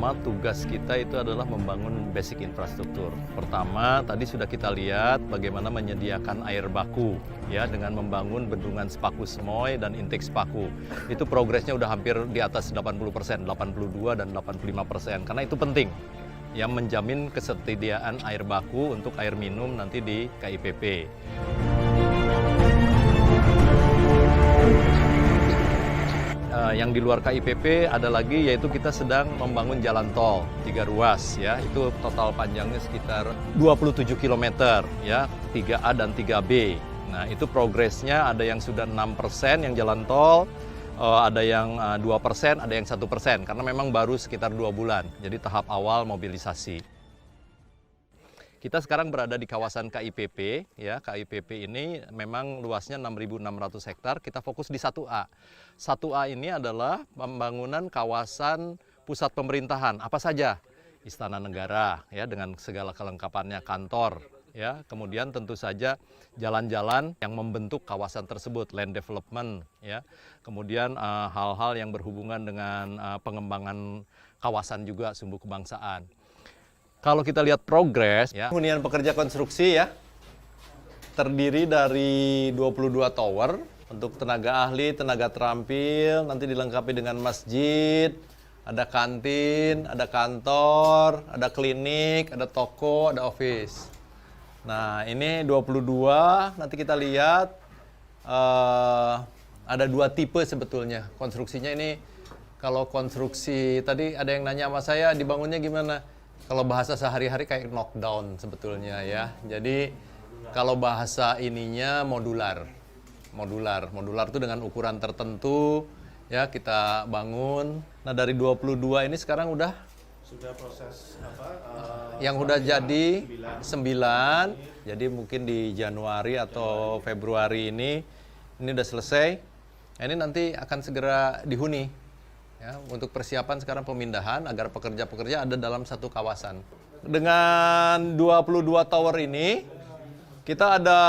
pertama tugas kita itu adalah membangun basic infrastruktur. Pertama, tadi sudah kita lihat bagaimana menyediakan air baku ya dengan membangun bendungan Sepaku Semoy dan intake Sepaku. Itu progresnya udah hampir di atas 80%, 82 dan 85%. Karena itu penting yang menjamin ketersediaan air baku untuk air minum nanti di KIPP. Yang di luar KIPP ada lagi yaitu kita sedang membangun jalan tol 3 ruas ya, itu total panjangnya sekitar 27 km ya, 3A dan 3B. Nah, itu progresnya ada yang sudah 6% yang jalan tol, ada yang 2%, ada yang 1%, karena memang baru sekitar 2 bulan, jadi tahap awal mobilisasi. Kita sekarang berada di kawasan KIPP, ya. KIPP ini memang luasnya 6.600 hektar, kita fokus di 1A. 1A ini adalah pembangunan kawasan pusat pemerintahan, apa saja? Istana Negara, ya, dengan segala kelengkapannya, kantor, ya. Kemudian tentu saja jalan-jalan yang membentuk kawasan tersebut, land development, ya. Kemudian hal-hal yang berhubungan dengan pengembangan kawasan juga, sumbu kebangsaan. Kalau kita lihat progres, ya, hunian pekerja konstruksi ya, terdiri dari 22 tower untuk tenaga ahli, tenaga terampil, nanti dilengkapi dengan masjid, ada kantin, ada kantor, ada klinik, ada toko, ada office. Nah, ini 22, nanti kita lihat ada 2 tipe sebetulnya. Konstruksinya ini, kalau konstruksi, tadi ada yang nanya sama saya, dibangunnya gimana? Kalau bahasa sehari-hari kayak knockdown sebetulnya ya. Jadi kalau bahasa ininya modular. Modular itu dengan ukuran tertentu ya kita bangun. Nah, dari 22 ini sekarang sudah proses yang udah jadi 9. Jadi mungkin di Januari atau Februari ini udah selesai. Ini nanti akan segera dihuni. Ya, untuk persiapan sekarang pemindahan agar pekerja-pekerja ada dalam satu kawasan. Dengan 22 tower ini, kita ada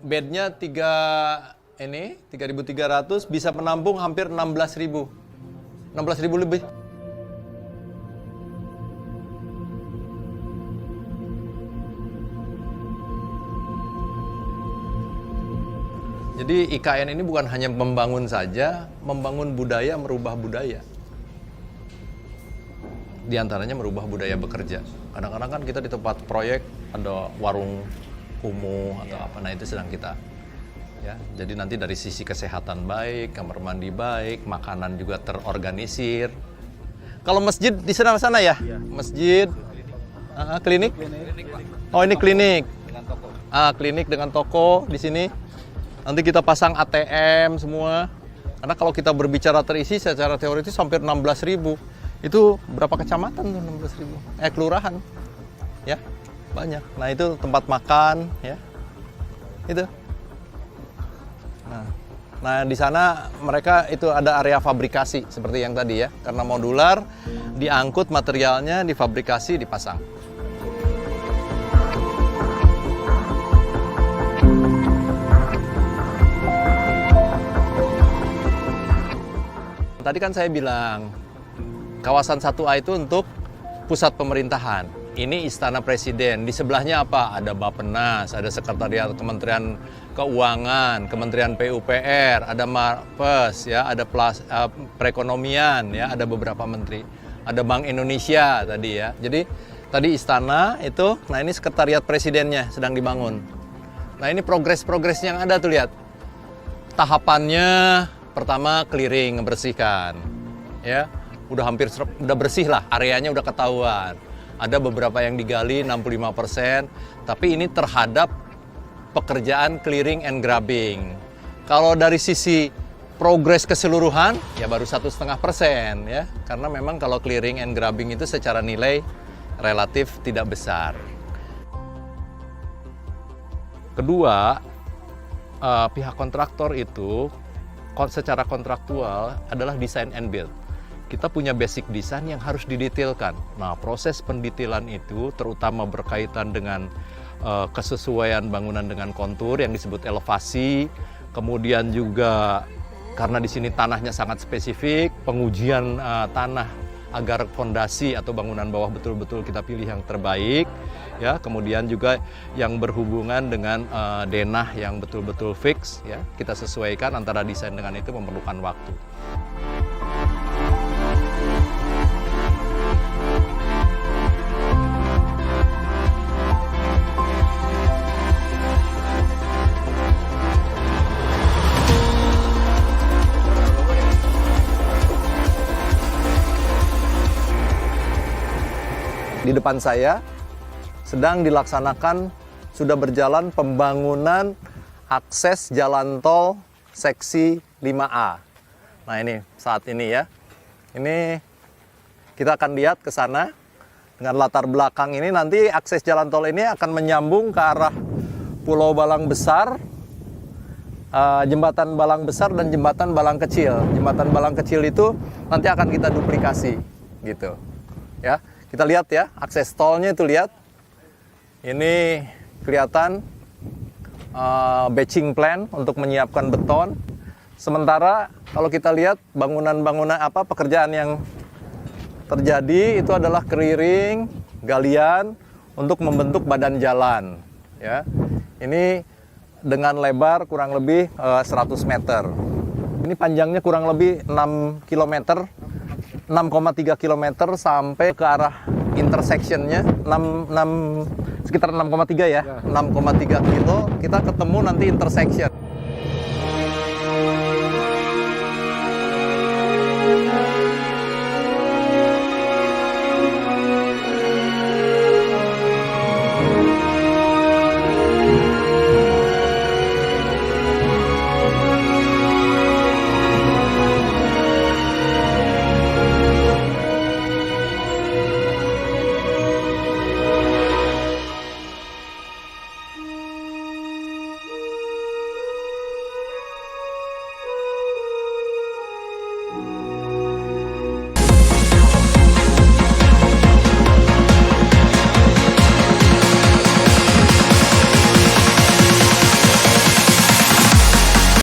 bednya 3.300, bisa menampung hampir 16.000 lebih. Jadi IKN ini bukan hanya membangun saja, membangun budaya, merubah budaya. Di antaranya merubah budaya bekerja. Kadang-kadang kan kita di tempat proyek ada warung kumuh atau apa, nah itu sedang kita. Ya, jadi nanti dari sisi kesehatan baik, kamar mandi baik, makanan juga terorganisir. Kalau masjid di sana ya? Iya. Masjid, klinik? Oh, ini klinik. Dengan toko. Klinik dengan toko di sini. Nanti kita pasang ATM semua. Karena kalau kita berbicara terisi secara teoritis hampir 16.000. Itu berapa kecamatan tuh 16.000? Kelurahan. Ya, banyak. Nah, itu tempat makan ya. Itu. Nah, di sana mereka itu ada area fabrikasi seperti yang tadi ya. Karena modular, diangkut materialnya, difabrikasi, dipasang. Tadi kan saya bilang, kawasan 1A itu untuk pusat pemerintahan. Ini Istana Presiden. Di sebelahnya apa? Ada Bappenas, ada Sekretariat Kementerian Keuangan, Kementerian PUPR, ada Mapes, ya, ada perekonomian, ya, ada beberapa menteri. Ada Bank Indonesia tadi ya. Jadi tadi istana itu, nah ini Sekretariat Presidennya sedang dibangun. Nah, ini progres-progres yang ada tuh, lihat. Tahapannya pertama clearing, membersihkan. Ya, udah hampir udah bersih lah, areanya udah ketahuan. Ada beberapa yang digali 65%, tapi ini terhadap pekerjaan clearing and grabbing. Kalau dari sisi progres keseluruhan, ya baru 1,5% ya, karena memang kalau clearing and grabbing itu secara nilai relatif tidak besar. Kedua, pihak kontraktor itu secara kontraktual adalah design and build. Kita punya basic design yang harus didetailkan. Nah, proses pendetailan itu terutama berkaitan dengan kesesuaian bangunan dengan kontur yang disebut elevasi, kemudian juga karena di sini tanahnya sangat spesifik, pengujian tanah agar fondasi atau bangunan bawah betul-betul kita pilih yang terbaik, ya. Kemudian juga yang berhubungan dengan denah yang betul-betul fix, ya. Kita sesuaikan antara desain dengan itu memerlukan waktu. Di depan saya sedang dilaksanakan, sudah berjalan pembangunan akses jalan tol seksi 5A. Nah ini saat ini ya, ini kita akan lihat ke sana dengan latar belakang ini. Nanti akses jalan tol ini akan menyambung ke arah Pulau Balang Besar, Jembatan Balang Besar dan Jembatan Balang Kecil. Jembatan Balang Kecil itu nanti akan kita duplikasi gitu ya. Kita lihat ya, akses tolnya itu lihat. Ini kelihatan batching plan untuk menyiapkan beton. Sementara kalau kita lihat bangunan-bangunan pekerjaan yang terjadi itu adalah clearing, galian untuk membentuk badan jalan ya. Ini dengan lebar kurang lebih 100 meter. Ini panjangnya kurang lebih 6 km. 6,3 km sampai ke arah intersectionnya sekitar 6,3 ya, 6,3 kilo kita ketemu nanti intersection.